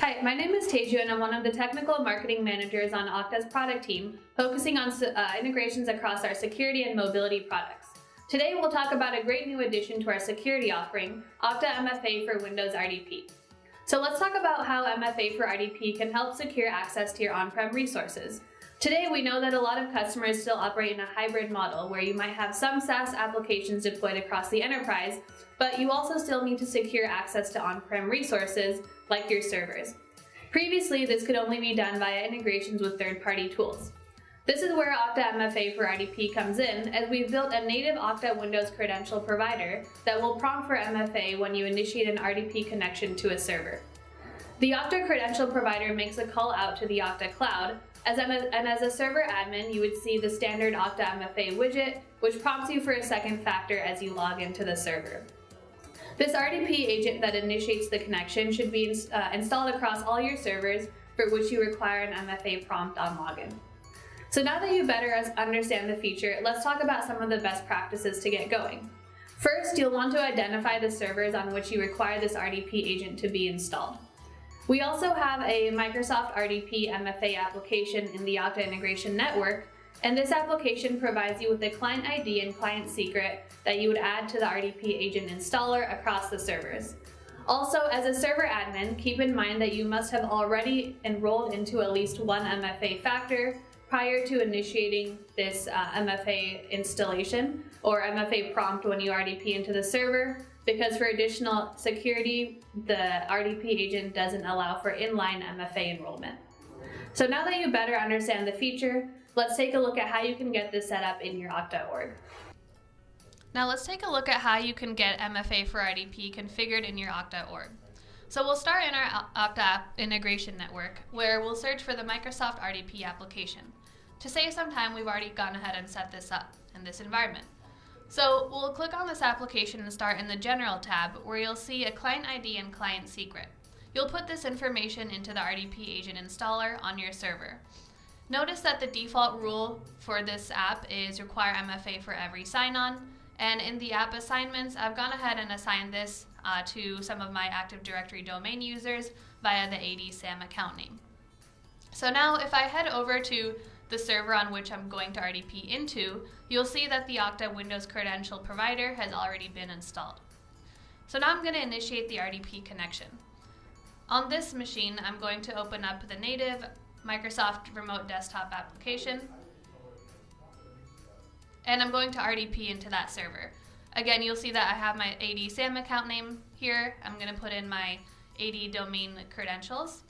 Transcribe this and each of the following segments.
Hi, my name is Teju and I'm one of the technical marketing managers on Okta's product team, focusing on integrations across our security and mobility products. Today we'll talk about a great new addition to our security offering, Okta MFA for Windows RDP. So let's talk about how MFA for RDP can help secure access to your on-prem resources. Today we know that a lot of customers still operate in a hybrid model where you might have some SaaS applications deployed across the enterprise, but you also still need to secure access to on-prem resources like your servers. Previously, this could only be done via integrations with third-party tools. This is where Okta MFA for RDP comes in, as we've built a native Okta Windows credential provider that will prompt for MFA when you initiate an RDP connection to a server. The Okta credential provider makes a call out to the Okta cloud, and as a server admin, you would see the standard Okta MFA widget, which prompts you for a second factor as you log into the server. This RDP agent that initiates the connection should be installed across all your servers, for which you require an MFA prompt on login. So now that you better understand the feature, let's talk about some of the best practices to get going. First, you'll want to identify the servers on which you require this RDP agent to be installed. We also have a Microsoft Rdp Mfa application in the Okta integration network, and this application provides you with a client ID and client secret that you would add to the RDP agent installer across the servers. Also, as a server admin, keep in mind that you must have already enrolled into at least one MFA factor prior to initiating this MFA installation or MFA prompt when you RDP into the server, because for additional security, the RDP agent doesn't allow for inline MFA enrollment. So now that you better understand the feature, let's take a look at how you can get this set up in your Okta org. Now let's take a look at how you can get MFA for RDP configured in your Okta org. So we'll start in our Okta integration network, where we'll search for the Microsoft Rdp application. To save some time, we've already gone ahead and set this up in this environment. So we'll click on this application and start in the General tab, where you'll see a client ID and client secret. You'll put this information into the RDP agent installer on your server. Notice that the default rule for this app is require MFA for every sign-on, and in the app assignments, I've gone ahead and assigned this to some of my Active Directory domain users via the AD/SAM account name. So now if I head over to the server on which I'm going to RDP into, you'll see that the Okta Windows credential provider has already been installed. So now I'm going to initiate the RDP connection. On this machine, I'm going to open up the native Microsoft Remote Desktop application, and I'm going to RDP into that server. Again, you'll see that I have my AD/SAM account name here. I'm going to put in my AD domain credentials.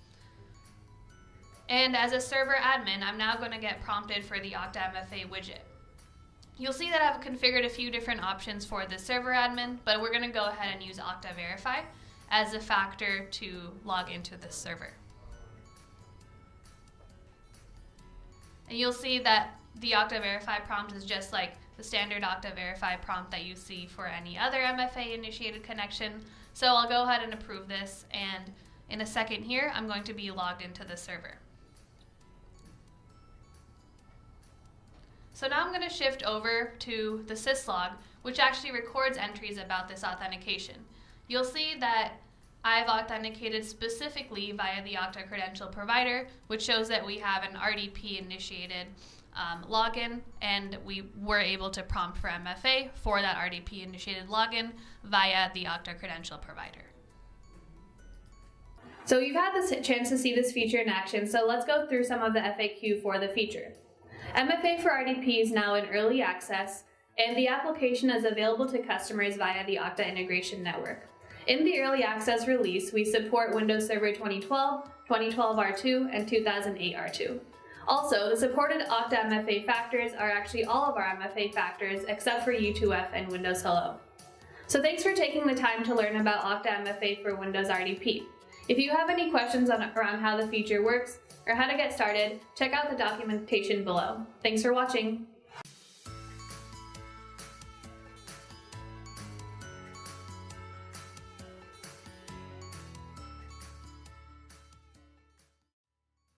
And as a server admin, I'm now going to get prompted for the Okta MFA widget. You'll see that I've configured a few different options for the server admin, but we're going to go ahead and use Okta Verify as a factor to log into this server. And you'll see that the Okta Verify prompt is just like the standard Okta Verify prompt that you see for any other MFA initiated connection. So I'll go ahead and approve this, and in a second here, I'm going to be logged into the server. So now I'm going to shift over to the Syslog, which actually records entries about this authentication. You'll see that I've authenticated specifically via the Okta credential provider, which shows that we have an RDP initiated login, and we were able to prompt for MFA for that RDP initiated login via the Okta credential provider. So you've had the chance to see this feature in action, so let's go through some of the FAQ for the feature. MFA for RDP is now in early access, and the application is available to customers via the Okta integration network. In the early access release, we support Windows Server 2012, 2012 R2, and 2008 R2. Also, the supported Okta MFA factors are actually all of our MFA factors except for U2F and Windows Hello. So thanks for taking the time to learn about Okta MFA for Windows RDP. If you have any questions around how the feature works or how to get started, check out the documentation below. Thanks for watching.